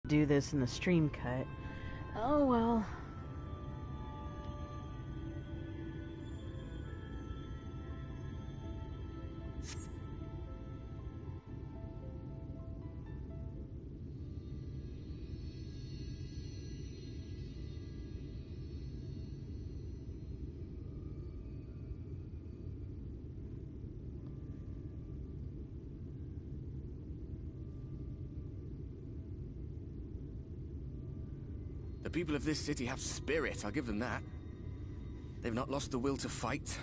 Do this in the stream cut. Oh well. The people of this city have spirit, I'll give them that. They've not lost the will to fight.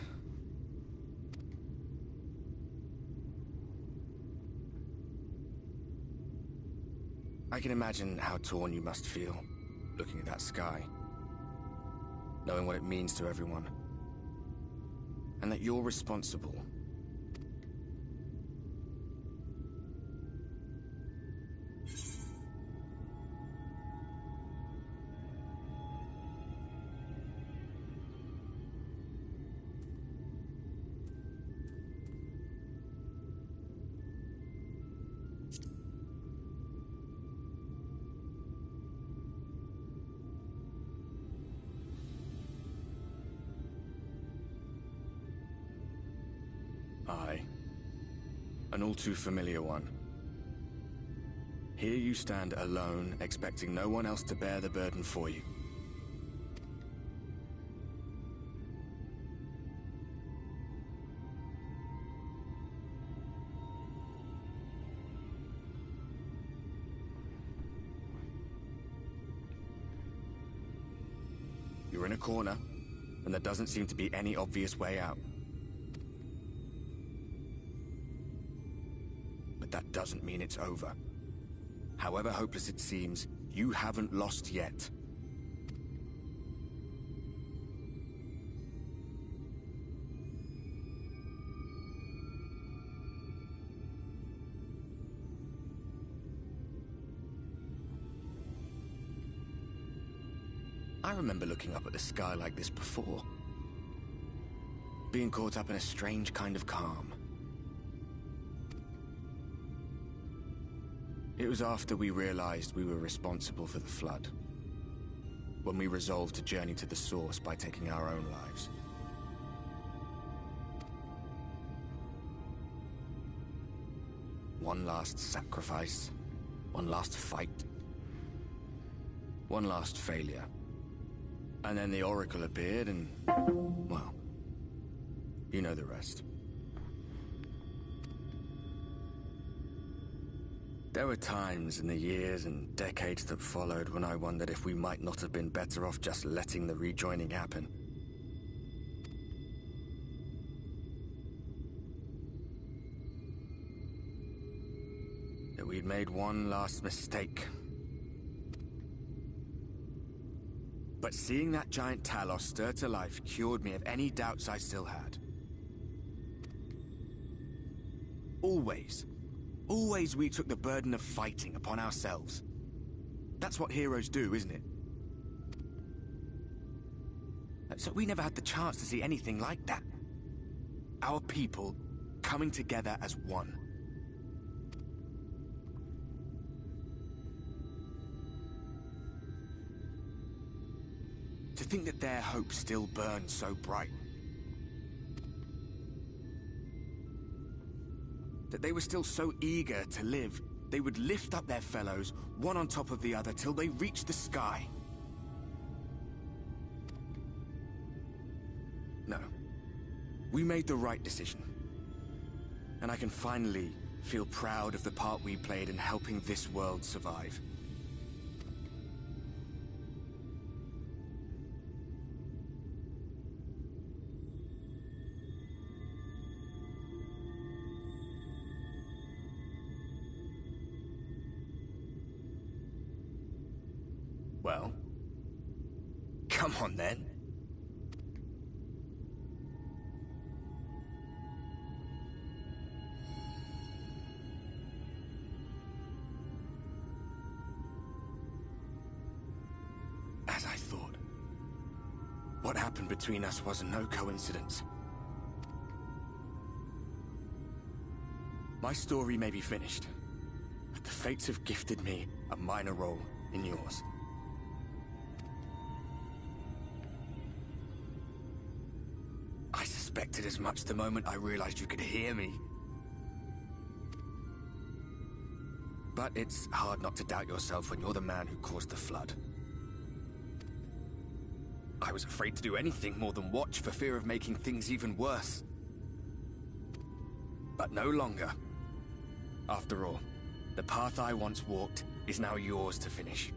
I can imagine how torn you must feel, looking at that sky. Knowing what it means to everyone. And that you're responsible. Aye. An all too familiar one. Here you stand alone, expecting no one else to bear the burden for you. You're in a corner, and there doesn't seem to be any obvious way out. But that doesn't mean it's over. However hopeless it seems, you haven't lost yet. I remember looking up at the sky like this before. Being caught up in a strange kind of calm. It was after we realized we were responsible for the flood. When we resolved to journey to the source by taking our own lives. One last sacrifice. One last fight. One last failure. And then the Oracle appeared and... well, you know the rest. There were times in the years and decades that followed when I wondered if we might not have been better off just letting the rejoining happen. That we'd made one last mistake. But seeing that giant Talos stir to life cured me of any doubts I still had. Always we took the burden of fighting upon ourselves. That's what heroes do, isn't it? So we never had the chance to see anything like that. Our people coming together as one. To think that their hope still burns so bright. That they were still so eager to live, they would lift up their fellows, one on top of the other, till they reached the sky. No. We made the right decision. And I can finally feel proud of the part we played in helping this world survive. Well, come on then. As I thought, what happened between us was no coincidence. My story may be finished, The fates have gifted me a minor role in yours. I suspected as much the moment I realized you could hear me. But it's hard not to doubt yourself when you're the man who caused the flood. I was afraid to do anything more than watch for fear of making things even worse. But no longer. After all, the path I once walked is now yours to finish.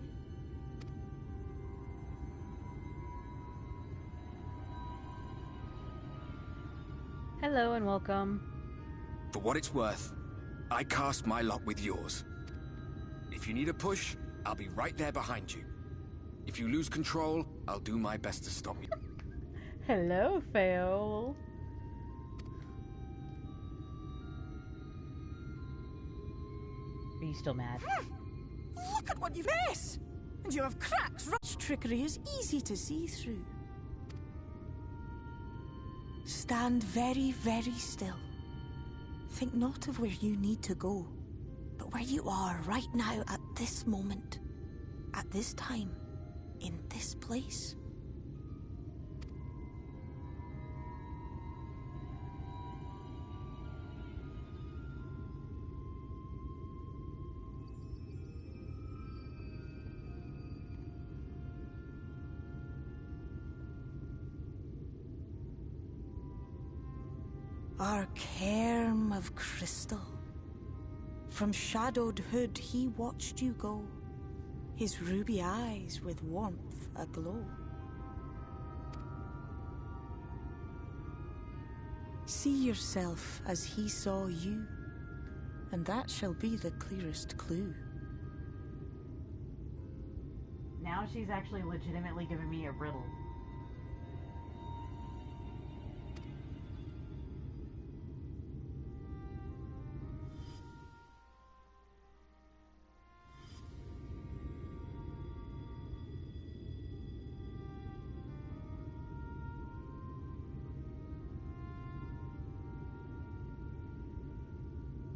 Hello and welcome. For what it's worth, I cast my lot with yours. If you need a push, I'll be right there behind you. If you lose control, I'll do my best to stop you. Hello, Fail. Are you still mad? Look at what you've missed! And you have cracks. Rush trickery is easy to see through. Stand very, very still. Think not of where you need to go, but where you are right now at this moment, at this time, in this place. Our cairn of crystal. From shadowed hood he watched you go, his ruby eyes with warmth aglow. See yourself as he saw you, and that shall be the clearest clue. Now she's actually legitimately giving me a riddle.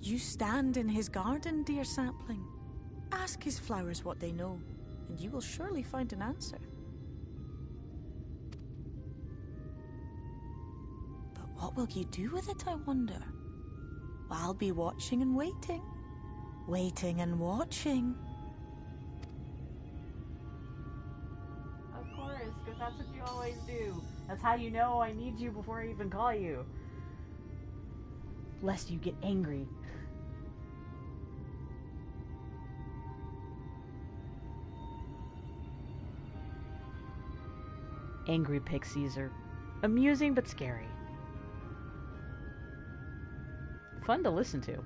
You stand in his garden, dear sapling. Ask his flowers what they know, and you will surely find an answer. But what will you do with it, I wonder? I'll be watching and waiting. Waiting and watching. Of course, because that's what you always do. That's how you know I need you before I even call you. Lest you get angry. Angry pixies are amusing but scary. Fun to listen to.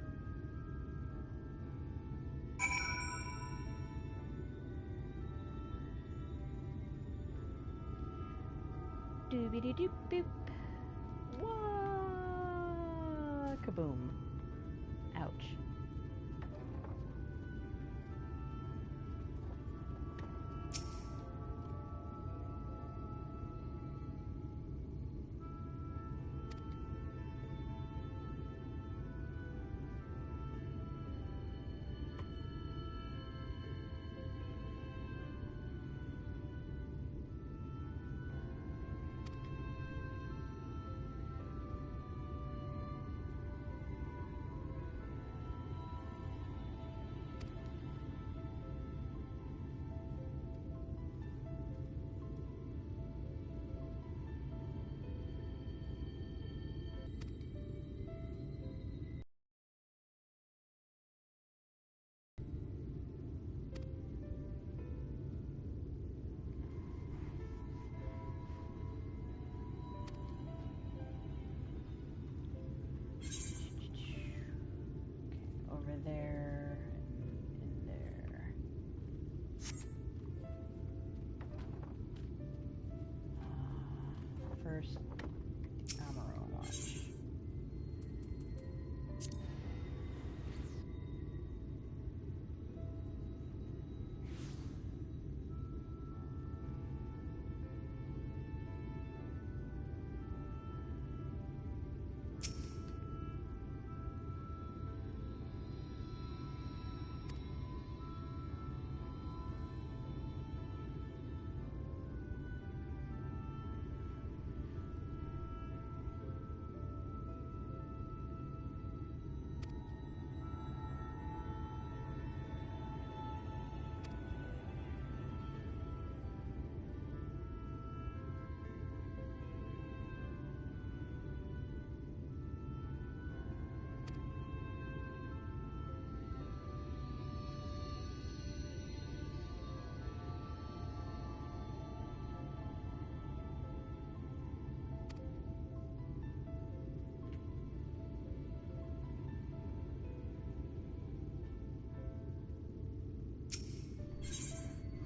Doobity-doop-boop. Wah! Kaboom. Ouch.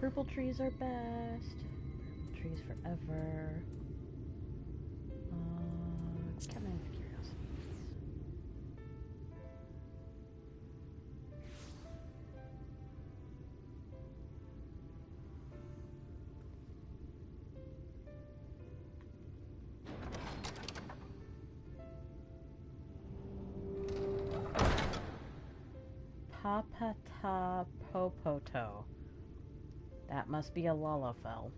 Purple trees are best. Purple trees forever. Cabinet of Curiosities. Papata Popoto. That must be a Lalafell.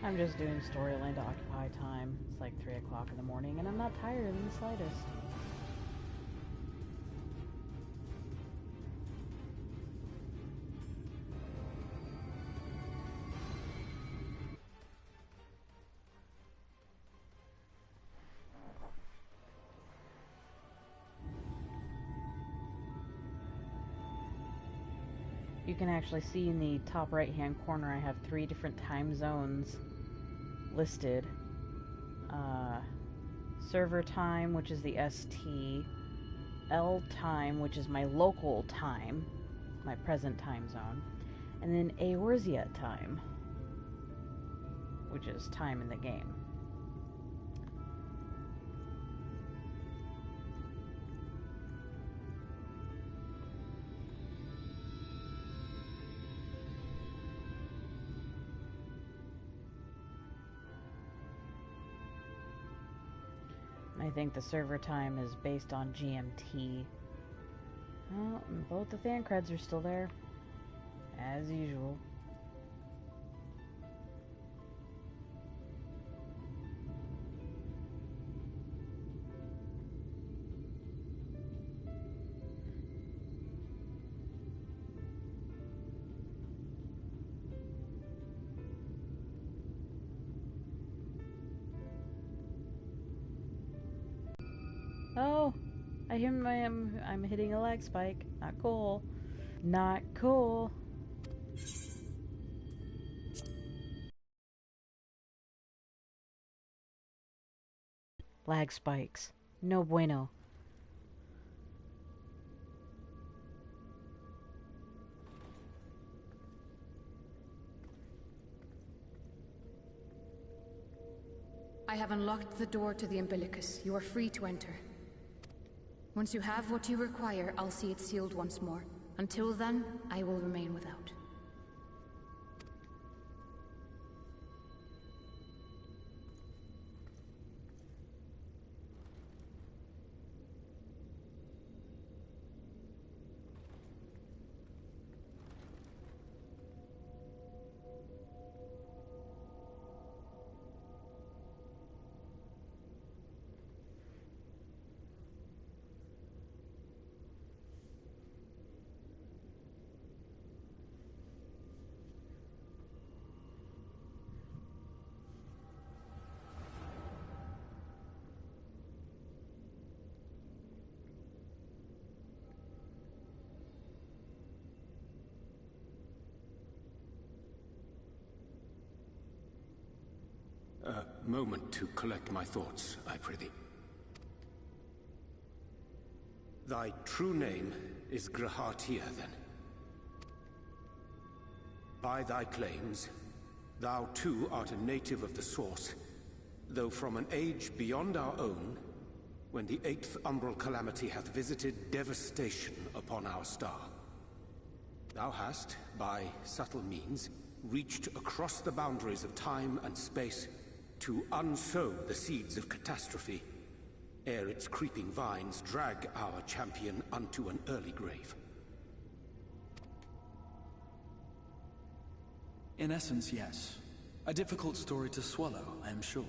I'm just doing storyline to occupy time. It's like 3 o'clock in the morning, and I'm not tired in the slightest. You can actually see in the top right hand corner I have 3 different time zones listed. Server time, which is the ST, L time, which is my local time, my present time zone, and then Eorzea time, which is time in the game. I think the server time is based on GMT. Well, both the fan creds are still there, as usual. Oh, I hear I'm hitting a lag spike. Not cool. Not cool. Lag spikes. No bueno. I have unlocked the door to the umbilicus. You are free to enter. Once you have what you require, I'll see it sealed once more. Until then, I will remain without. A moment to collect my thoughts, I prithee. Thy true name is Grahatia, then. By thy claims, thou too art a native of the Source, though from an age beyond our own, when the 8th umbral calamity hath visited devastation upon our star. Thou hast, by subtle means, reached across the boundaries of time and space to unsow the seeds of catastrophe, ere its creeping vines drag our champion unto an early grave. In essence, yes. A difficult story to swallow, I am sure.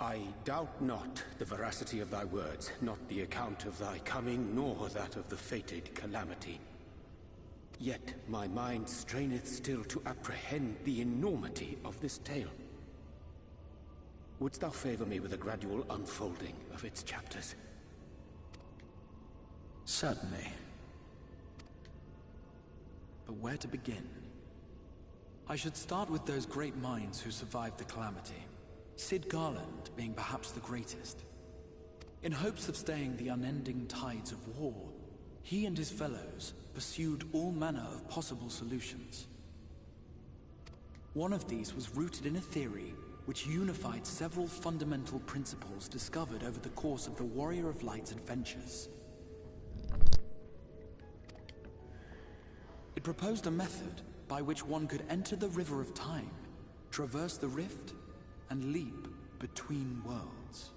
I doubt not the veracity of thy words, not the account of thy coming, nor that of the fated calamity. Yet my mind straineth still to apprehend the enormity of this tale. Wouldst thou favor me with a gradual unfolding of its chapters? Certainly. But where to begin? I should start with those great minds who survived the calamity. Sid Garland being perhaps the greatest. In hopes of staying the unending tides of war, he and his fellows pursued all manner of possible solutions. One of these was rooted in a theory which unified several fundamental principles discovered over the course of the Warrior of Light's adventures. It proposed a method by which one could enter the River of Time, traverse the rift, and leap between worlds.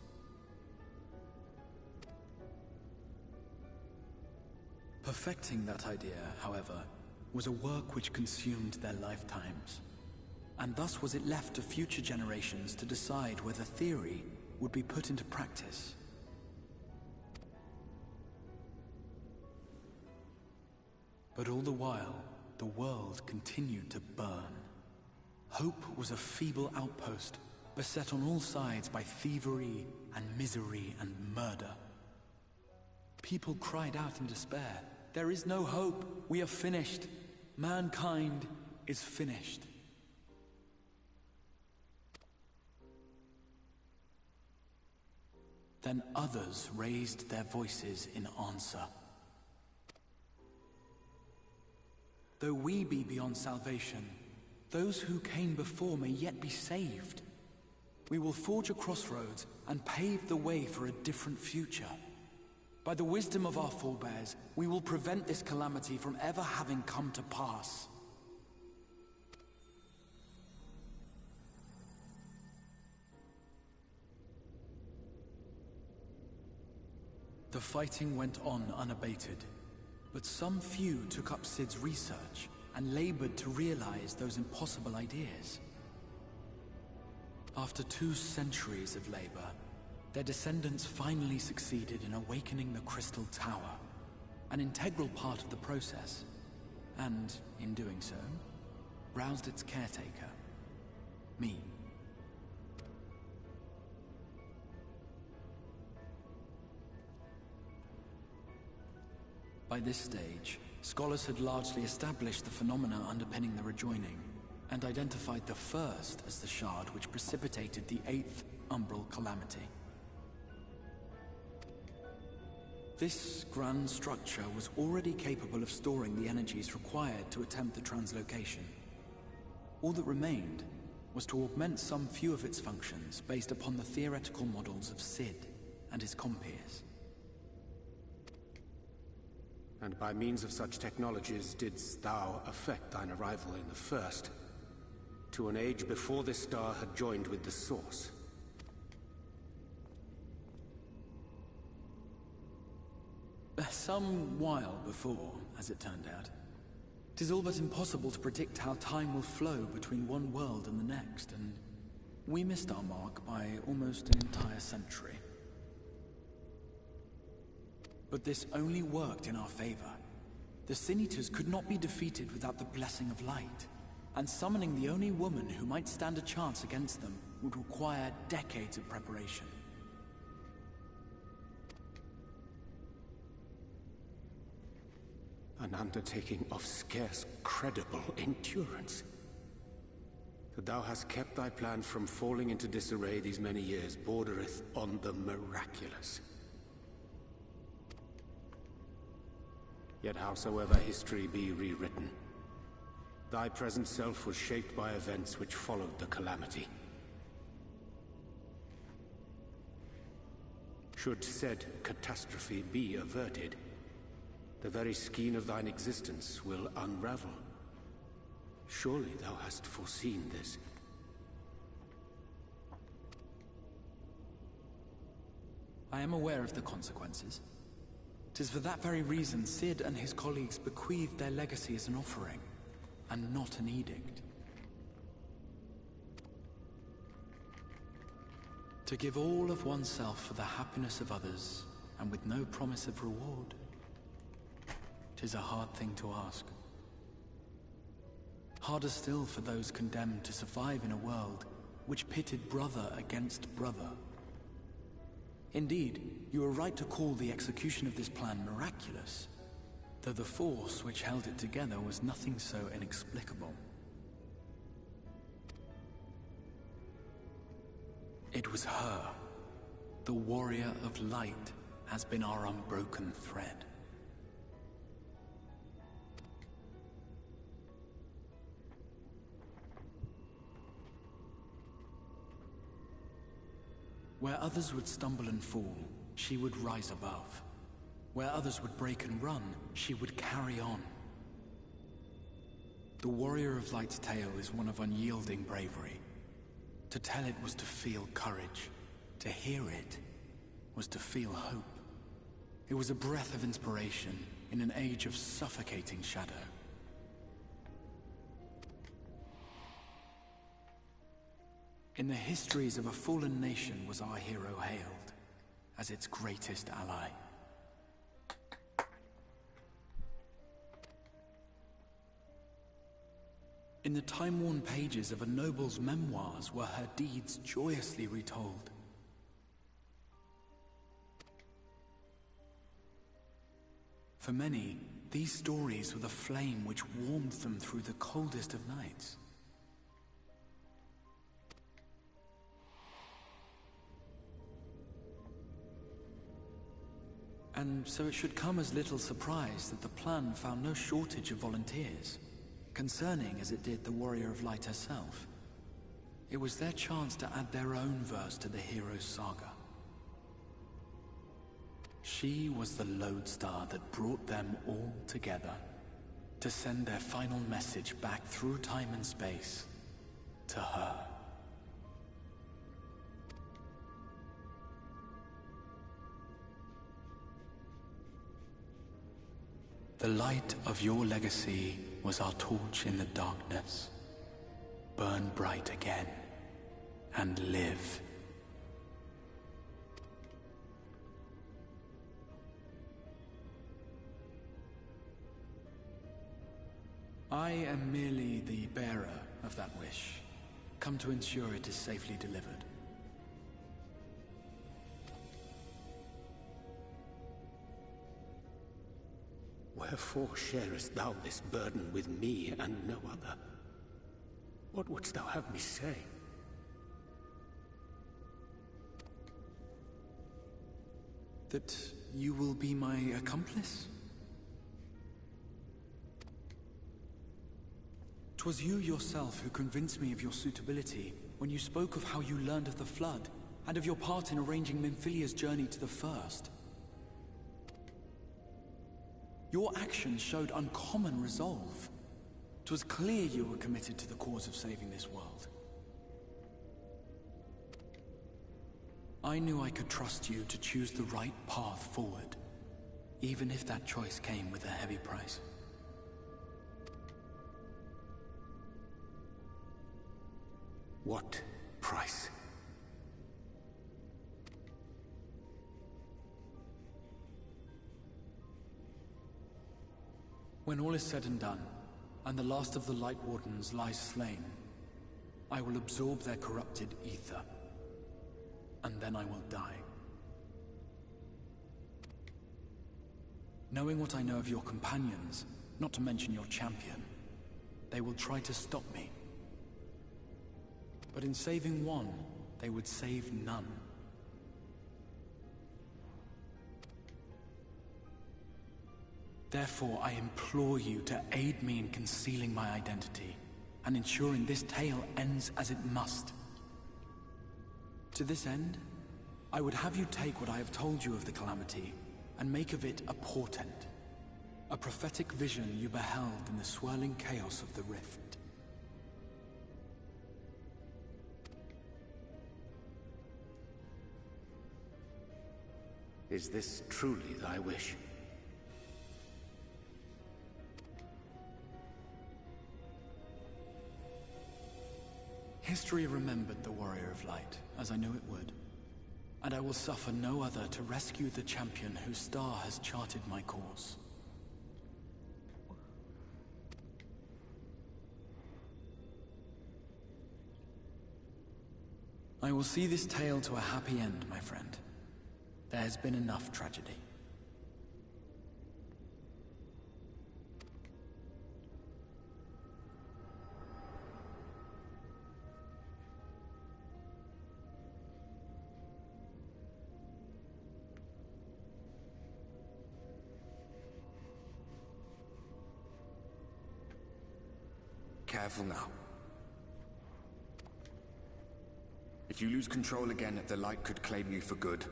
Perfecting that idea, however, was a work which consumed their lifetimes. And thus was it left to future generations to decide whether theory would be put into practice. But all the while, the world continued to burn. Hope was a feeble outpost, beset on all sides by thievery and misery and murder. People cried out in despair, "There is no hope, we are finished. Mankind is finished." Then others raised their voices in answer. Though we be beyond salvation, those who came before may yet be saved. We will forge a crossroads and pave the way for a different future. By the wisdom of our forebears, we will prevent this calamity from ever having come to pass. The fighting went on unabated, but some few took up Sid's research and labored to realize those impossible ideas. After 2 centuries of labor, their descendants finally succeeded in awakening the Crystal Tower, an integral part of the process, and, in doing so, roused its caretaker, me. By this stage, scholars had largely established the phenomena underpinning the rejoining, and identified the first as the shard which precipitated the 8th Umbral Calamity. This grand structure was already capable of storing the energies required to attempt the translocation. All that remained was to augment some few of its functions based upon the theoretical models of Sid and his compeers. And by means of such technologies didst thou effect thine arrival in the first, to an age before this star had joined with the Source. Some while before, as it turned out. 'Tis all but impossible to predict how time will flow between one world and the next, and we missed our mark by almost an entire century. But this only worked in our favor. The Sin Eaters could not be defeated without the blessing of light, and summoning the only woman who might stand a chance against them would require decades of preparation. An undertaking of scarce credible endurance. That thou hast kept thy plan from falling into disarray these many years bordereth on the miraculous. Yet howsoever history be rewritten, thy present self was shaped by events which followed the calamity. Should said catastrophe be averted, the very skein of thine existence will unravel. Surely thou hast foreseen this. I am aware of the consequences. 'Tis for that very reason Sid and his colleagues bequeathed their legacy as an offering, and not an edict. To give all of oneself for the happiness of others, and with no promise of reward. 'Tis a hard thing to ask. Harder still for those condemned to survive in a world which pitted brother against brother. Indeed, you are right to call the execution of this plan miraculous, though the force which held it together was nothing so inexplicable. It was her. The warrior of light has been our unbroken thread. Where others would stumble and fall, she would rise above. Where others would break and run, she would carry on. The Warrior of Light's tale is one of unyielding bravery. To tell it was to feel courage. To hear it was to feel hope. It was a breath of inspiration, in an age of suffocating shadow. In the histories of a fallen nation was our hero hailed as its greatest ally. In the time-worn pages of a noble's memoirs were her deeds joyously retold. For many, these stories were the flame which warmed them through the coldest of nights. And so it should come as little surprise that the plan found no shortage of volunteers, concerning as it did the Warrior of Light herself. It was their chance to add their own verse to the hero's saga. She was the lodestar that brought them all together to send their final message back through time and space to her. The light of your legacy was our torch in the darkness. Burn bright again and live. I am merely the bearer of that wish, come to ensure it is safely delivered. Wherefore sharest thou this burden with me and no other? What wouldst thou have me say? That you will be my accomplice? 'Twas you yourself who convinced me of your suitability when you spoke of how you learned of the Flood, and of your part in arranging Minfilia's journey to the First. Your actions showed uncommon resolve. 'Twas clear you were committed to the cause of saving this world. I knew I could trust you to choose the right path forward, even if that choice came with a heavy price. What price? When all is said and done, and the last of the Light Wardens lies slain, I will absorb their corrupted ether, and then I will die. Knowing what I know of your companions, not to mention your champion, they will try to stop me. But in saving one, they would save none. Therefore, I implore you to aid me in concealing my identity, and ensuring this tale ends as it must. To this end, I would have you take what I have told you of the Calamity, and make of it a portent. A prophetic vision you beheld in the swirling chaos of the Rift. Is this truly thy wish? History remembered the Warrior of Light, as I knew it would. And I will suffer no other to rescue the champion whose star has charted my course. I will see this tale to a happy end, my friend. There has been enough tragedy. Careful now. If you lose control again, the Light could claim you for good.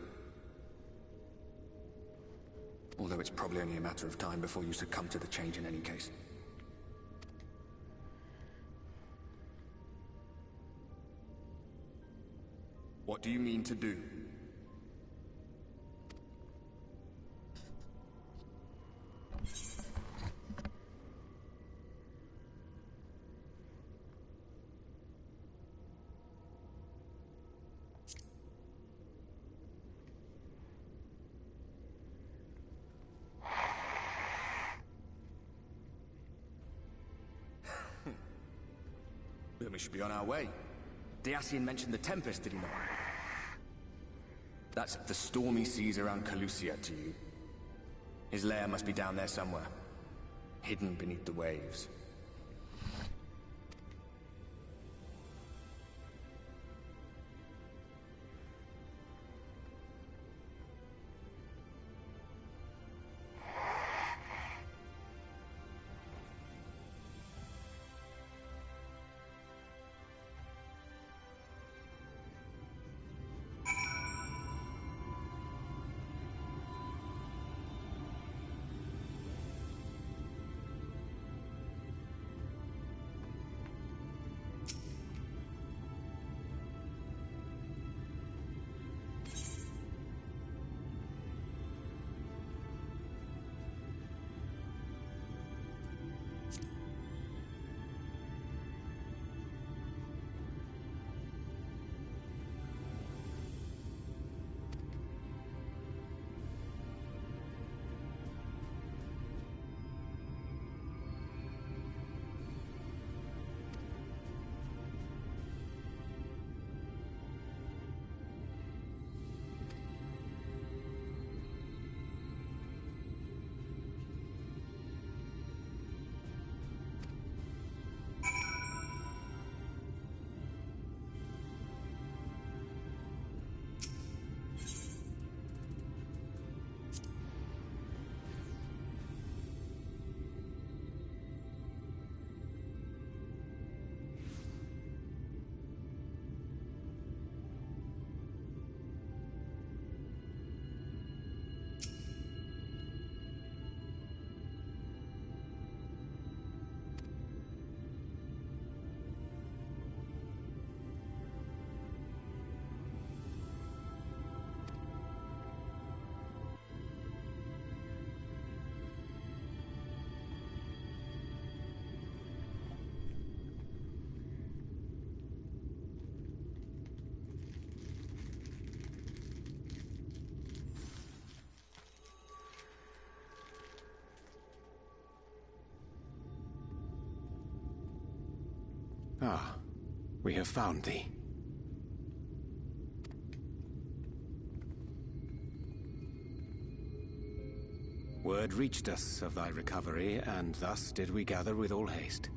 Although it's probably only a matter of time before you succumb to the change in any case. What do you mean to do? Then we should be on our way. Dacian mentioned the Tempest, did he not? That's the stormy seas around Calusia to you. His lair must be down there somewhere, hidden beneath the waves. Ah, we have found thee. Word reached us of thy recovery, and thus did we gather with all haste.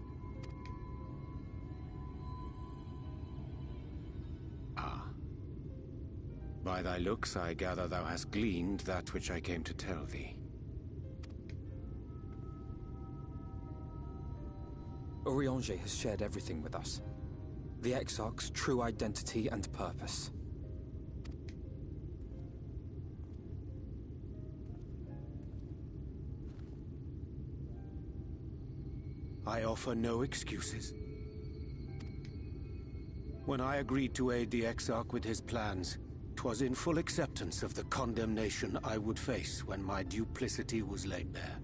Ah. By thy looks, I gather thou hast gleaned that which I came to tell thee. Urianger has shared everything with us. The Exarch's true identity and purpose. I offer no excuses. When I agreed to aid the Exarch with his plans, 'twas in full acceptance of the condemnation I would face when my duplicity was laid bare.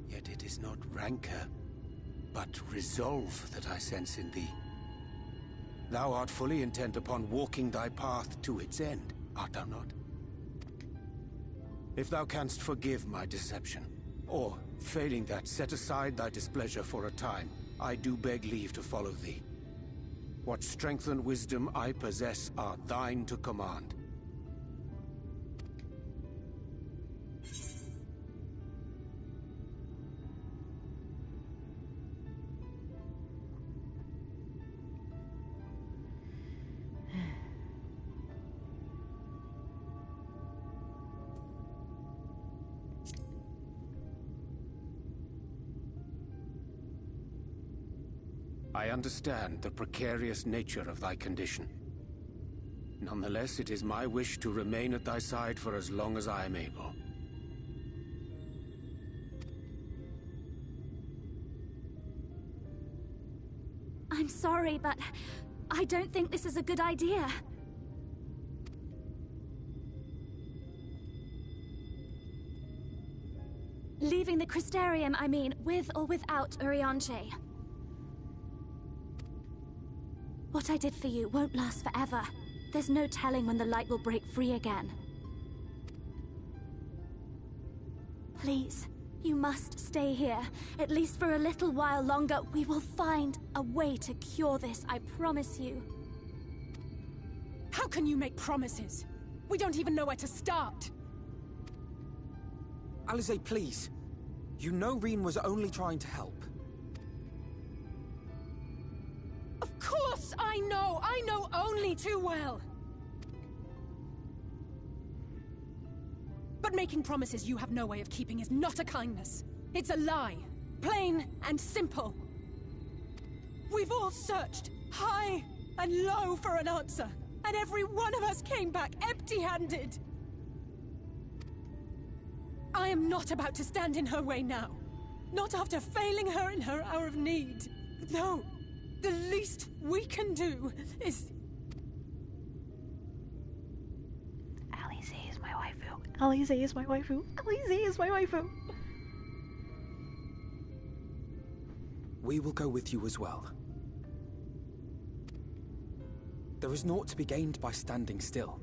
Yet it is not rancor, but resolve that I sense in thee. Thou art fully intent upon walking thy path to its end, art thou not? If thou canst forgive my deception, or, failing that, set aside thy displeasure for a time, I do beg leave to follow thee. What strength and wisdom I possess are thine to command. I understand the precarious nature of thy condition. Nonetheless, it is my wish to remain at thy side for as long as I am able. I'm sorry, but I don't think this is a good idea. Leaving the Crystarium, I mean, with or without Urianger. What I did for you won't last forever. There's no telling when the light will break free again. Please, You must stay here, at least for a little while longer. We will find a way to cure this, I promise you. How can you make promises? We don't even know where to start. Alize, please. You know Reen was only trying to help. Of course I know! I know only too well! But making promises you have no way of keeping is not a kindness. It's a lie. Plain and simple. We've all searched high and low for an answer, and every one of us came back empty-handed. I am not about to stand in her way now. Not after failing her in her hour of need. No, the least we can do is... Alize is my waifu. Alize is my waifu. Alize is my waifu. We will go with you as well. There is naught to be gained by standing still.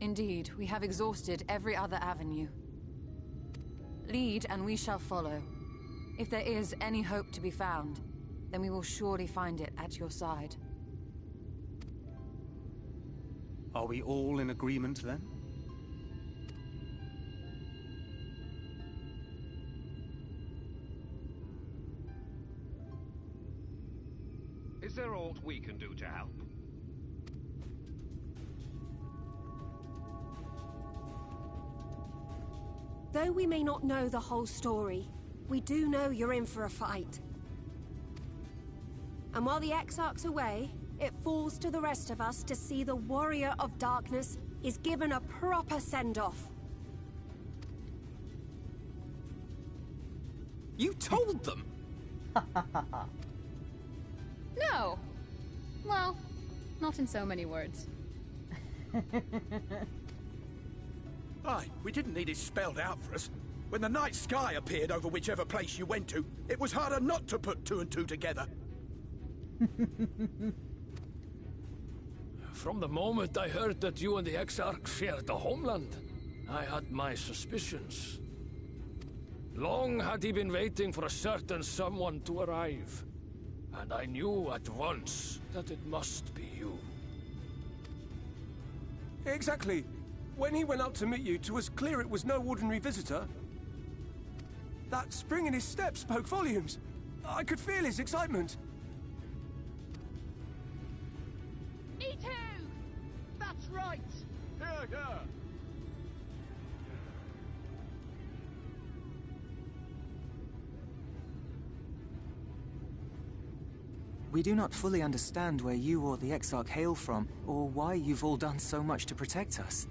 Indeed, we have exhausted every other avenue. Lead, and we shall follow. If there is any hope to be found, then we will surely find it at your side. Are we all in agreement, then? Is there aught we can do to help? Though we may not know the whole story, we do know you're in for a fight. And while the Exarch's away, it falls to the rest of us to see the Warrior of Darkness is given a proper send-off. You told them? No! Well, not in so many words. Aye, we didn't need it spelled out for us. When the night sky appeared over whichever place you went to, it was harder not to put two and two together. From the moment I heard that you and the Exarch shared the homeland, I had my suspicions. Long had he been waiting for a certain someone to arrive, and I knew at once that it must be you. Exactly. When he went up to meet you, 'twas clear it was no ordinary visitor. That spring in his step spoke volumes. I could feel his excitement. Me too! That's right! Here, here! We do not fully understand where you or the Exarch hail from, or why you've all done so much to protect us.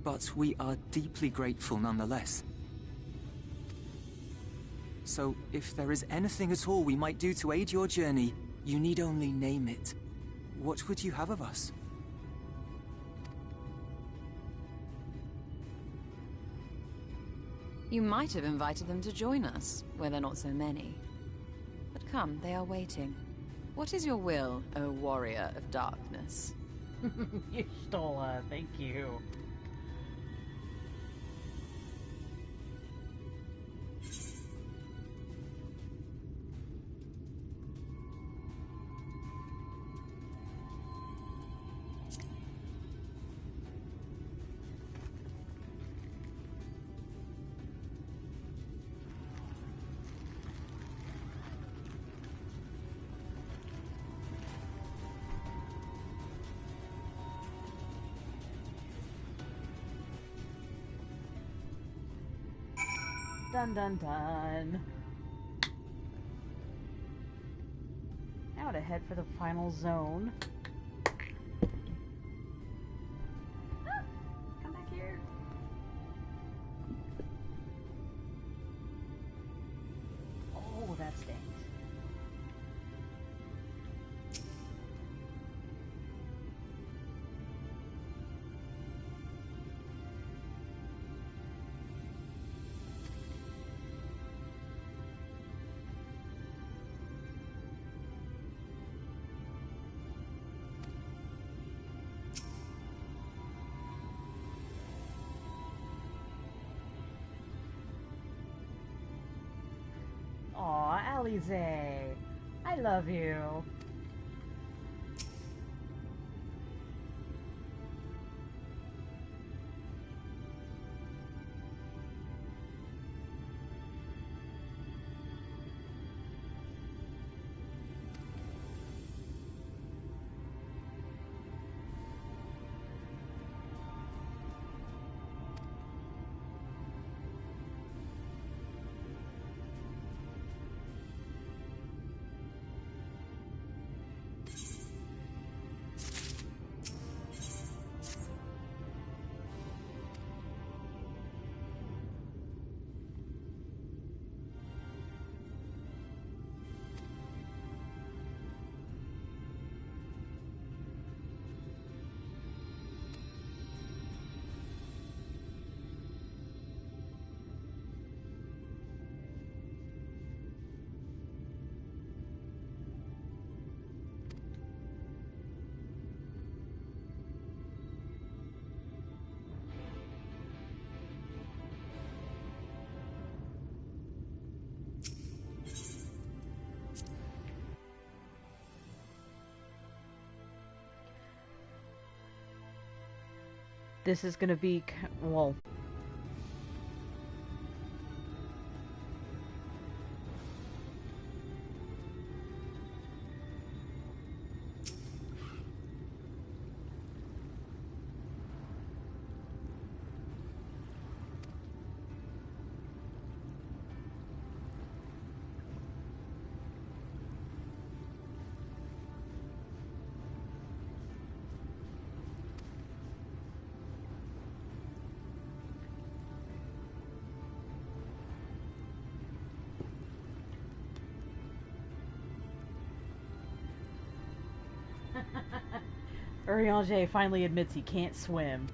But we are deeply grateful nonetheless. So, if there is anything at all we might do to aid your journey, you need only name it. What would you have of us? You might have invited them to join us, where there are not so many. But come, they are waiting. What is your will, O Warrior of Darkness? You stole her, thank you. Dun dun dun. Now to head for the final zone. Ah, come back here. Oh, that stings. Aw, Alize. I love you. This is gonna be, well... Urianger finally admits he can't swim.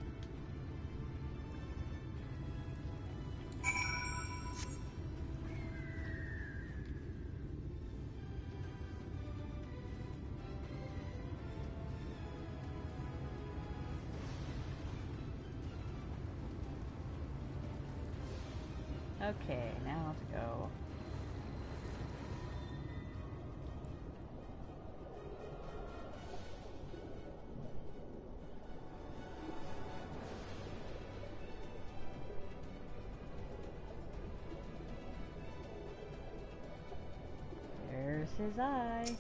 Okay, now let's go. There's his eye.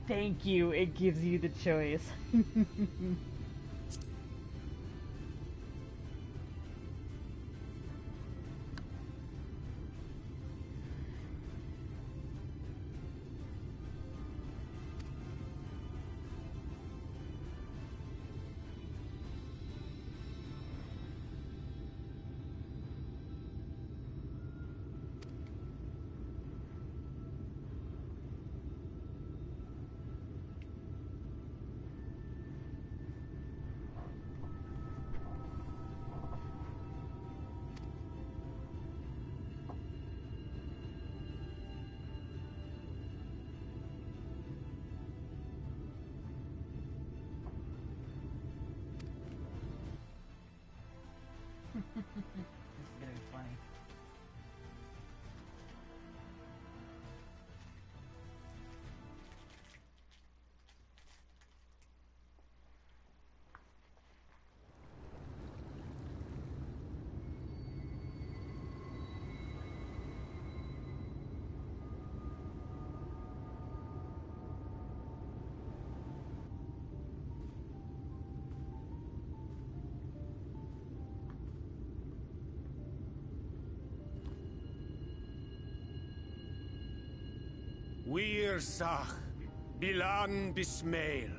Thank you, it gives you the choice. This is gonna be funny. Wir Sach, Bilan Bismail.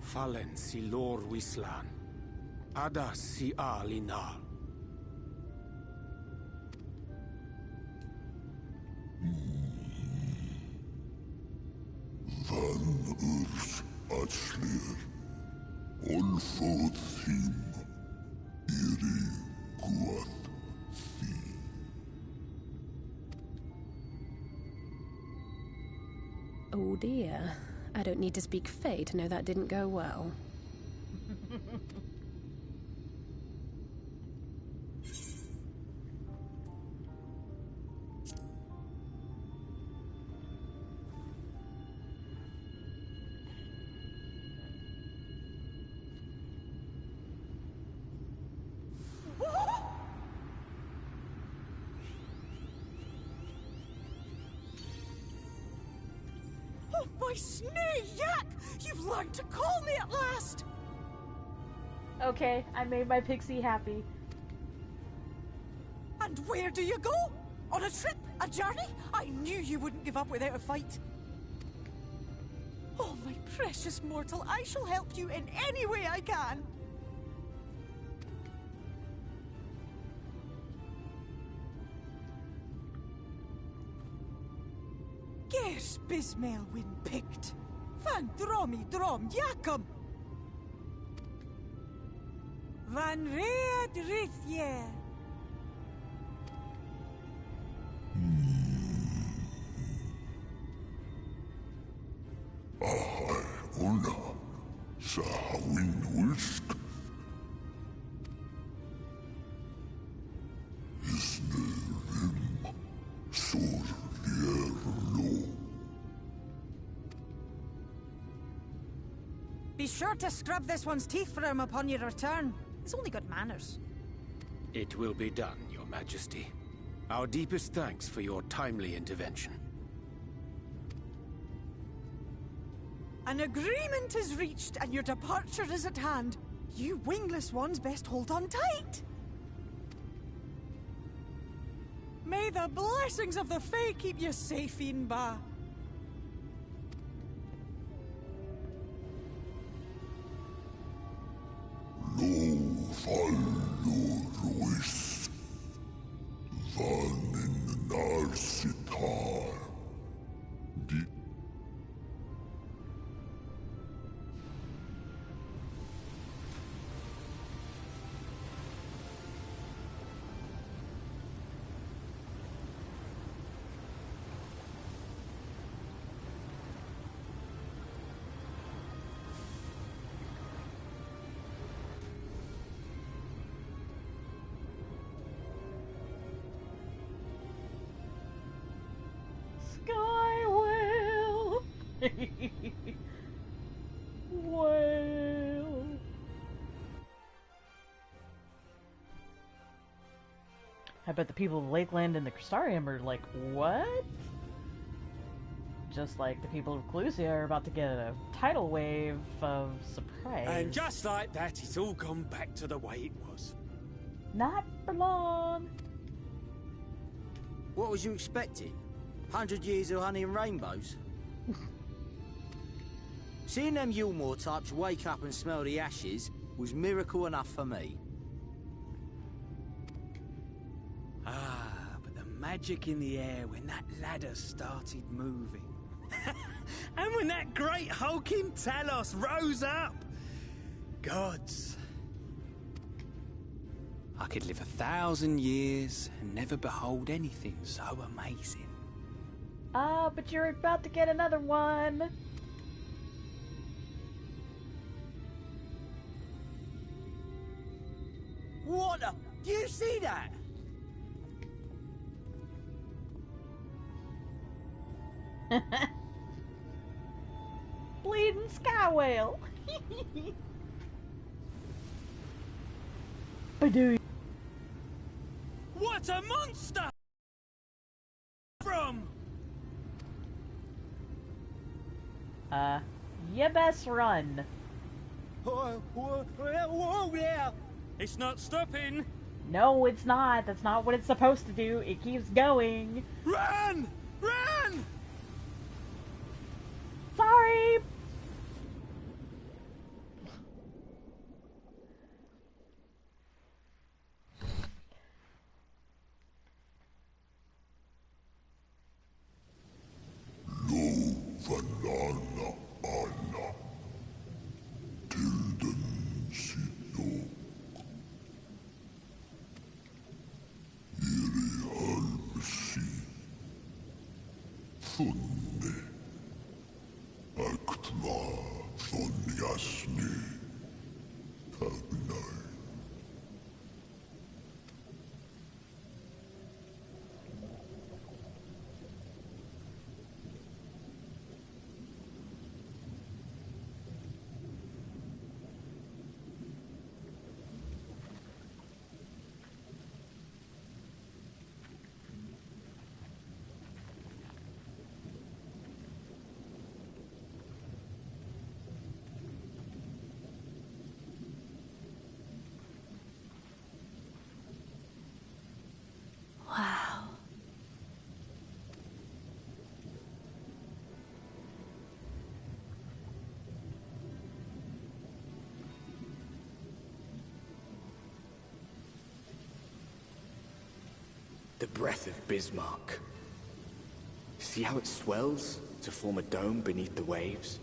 Fallen si lor wislan. Ada si alinal. Van urs atslir. Olfod thim. Iri guath thi. Oh dear. I don't need to speak Fae to know that didn't go well. My snake yak! You've learned to call me at last! Okay, I made my pixie happy. And where do you go? On a trip? A journey? I knew you wouldn't give up without a fight. Oh, my precious mortal, I shall help you in any way I can. Gers Bismail win picked. Van dromi drom jakum. Van red rithje. Ahai una. Sahawin ulsk. Isne rim. Sor lierlo. Be sure to scrub this one's teeth for him upon your return. He's only got manners. It will be done, Your Majesty. Our deepest thanks for your timely intervention. An agreement is reached and your departure is at hand. You wingless ones best hold on tight. May the blessings of the Fae keep you safe, Inba. Lo fallo ruis. Van in narsitar. Di. Whale. I bet the people of Lakeland and the Crystarium are like, what? Just like the people of Clusia are about to get a tidal wave of surprise. And just like that, it's all gone back to the way it was. Not for long. What was you expecting? 100 years of honey and rainbows? Seeing them Yulmore types wake up and smell the ashes was miracle enough for me. Ah, but the magic in the air when that ladder started moving. And when that great hulking Talos rose up, gods. I could live 1,000 years and never behold anything so amazing. Ah, but you're about to get another one. What the? Do you see that? Bleeding sky whale. Badoo. What a monster! From? You best run. Whoa there! It's not stopping. No, it's not. That's not what it's supposed to do. It keeps going. Run! Run! Sorry. Vanana Anna Tilden Sidok Iri Halbsi Funne Aktva von Jasni Tagnai. Wow. The breath of Bismarck. See how it swells to form a dome beneath the waves?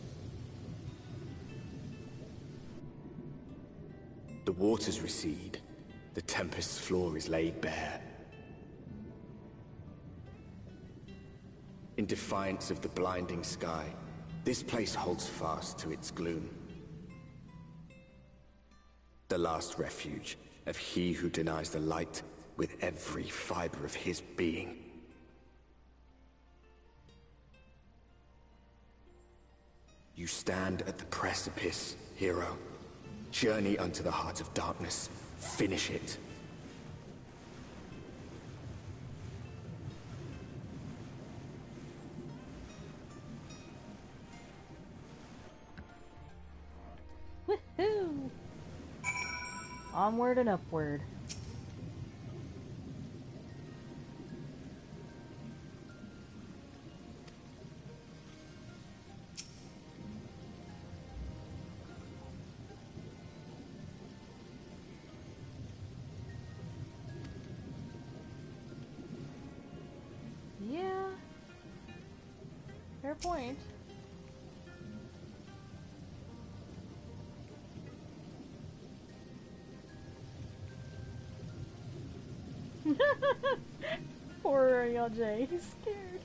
The waters recede. The tempest's floor is laid bare. In defiance of the blinding sky, this place holds fast to its gloom. The last refuge of he who denies the light with every fiber of his being. You stand at the precipice, hero. Journey unto the heart of darkness. Finish it. Woohoo! Onward and upward. Yeah. Fair point. Poor LJ, he's scared.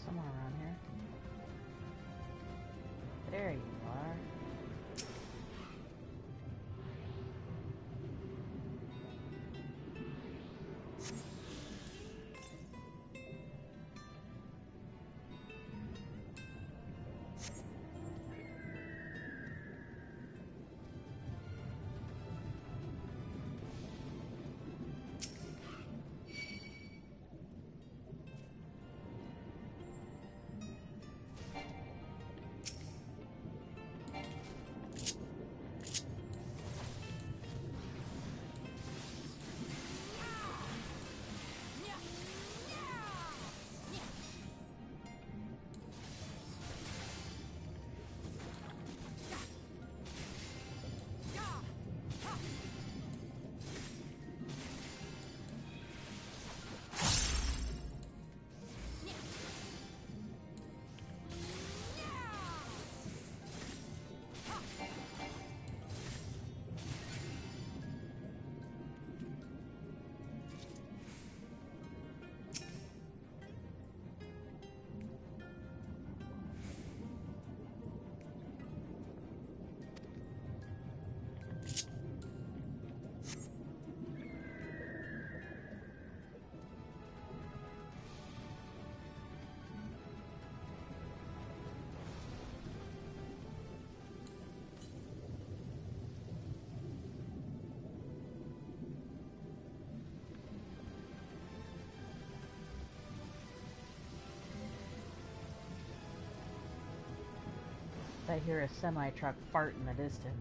somewhere around here. There you are. I hear a semi-truck fart in the distance.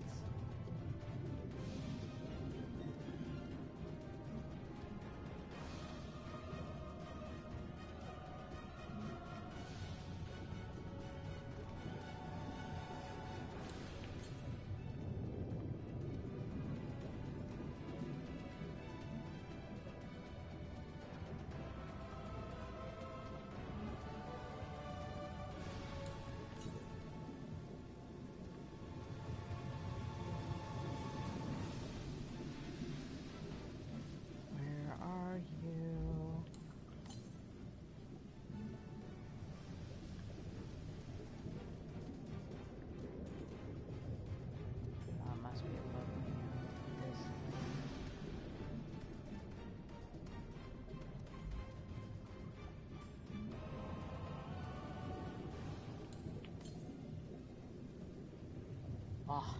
Oh, are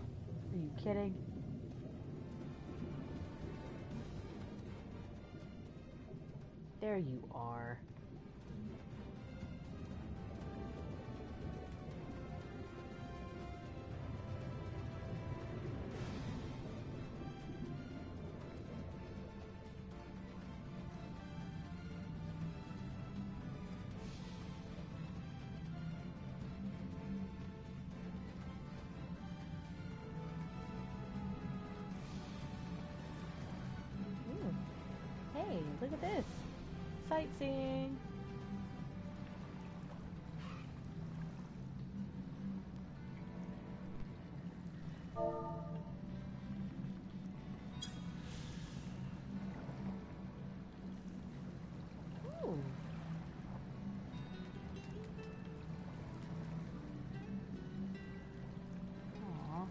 you kidding? There you are. Hey, look at this. Sightseeing. Ooh. Aw.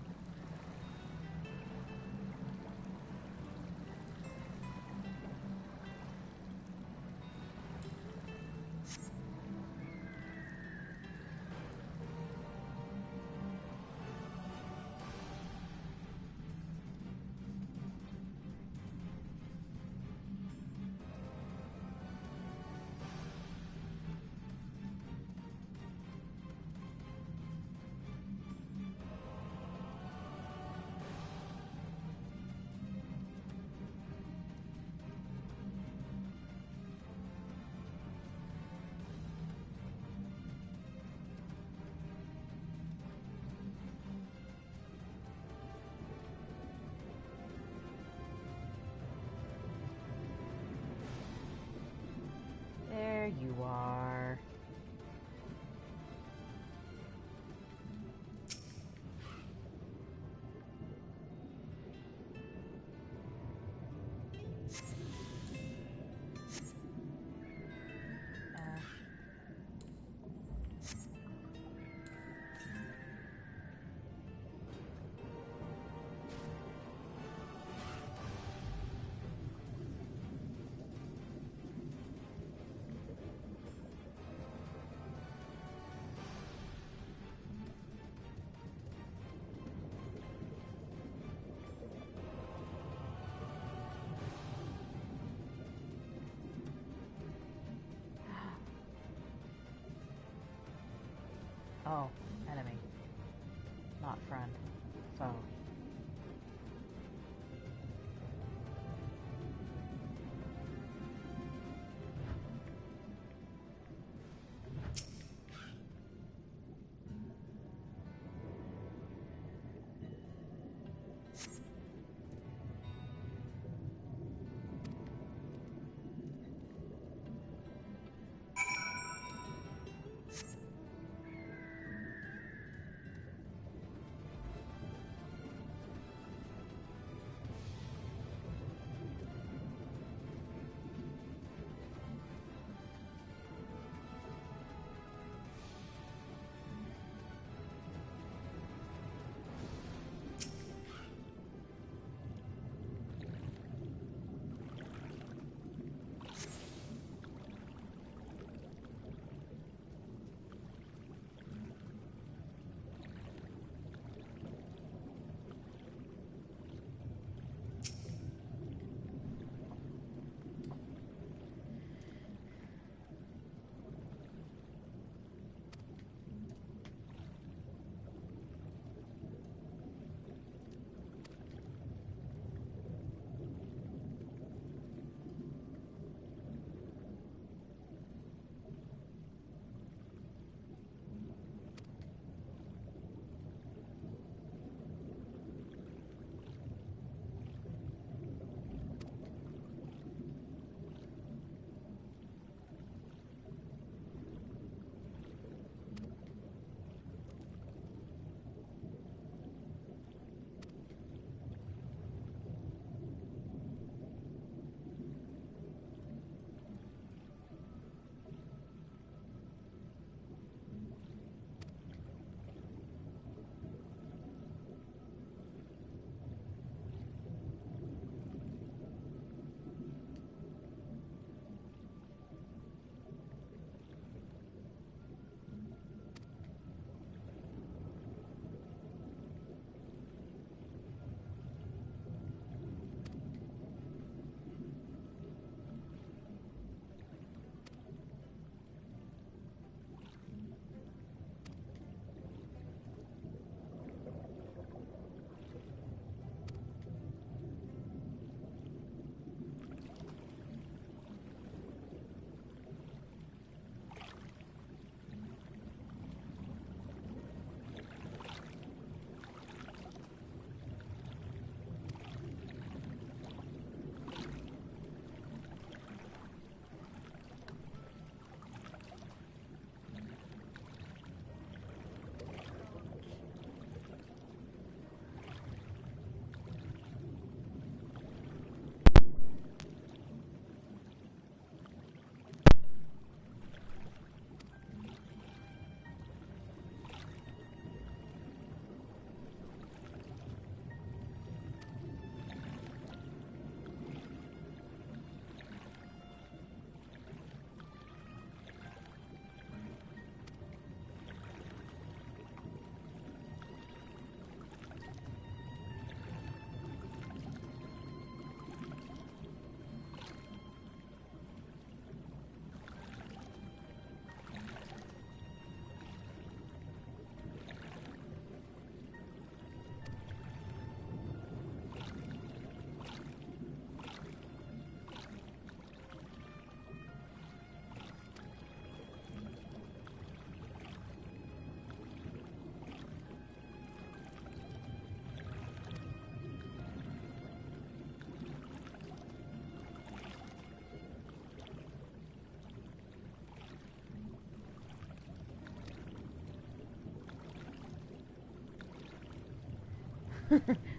Oh, enemy. Not friend. Foe.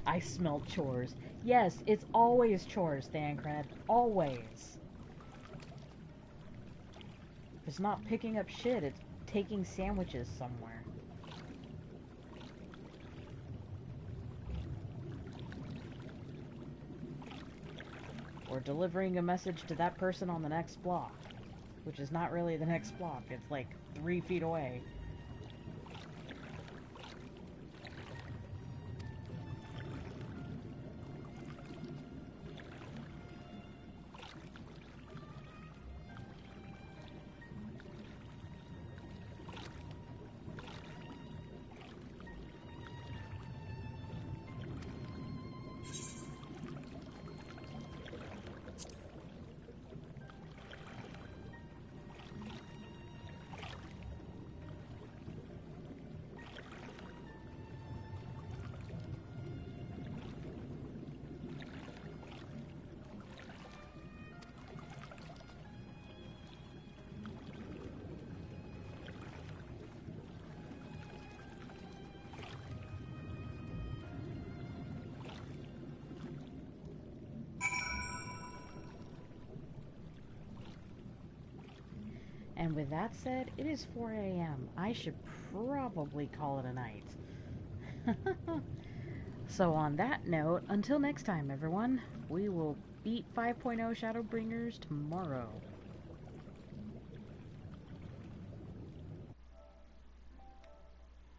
I smell chores. Yes, it's always chores, Thancred. Always. If it's not picking up shit, it's taking sandwiches somewhere. Or delivering a message to that person on the next block. Which is not really the next block. It's like 3 feet away. And with that said, it is 4 a.m. I should probably call it a night. So on that note, until next time, everyone, we will beat 5.0 Shadowbringers tomorrow.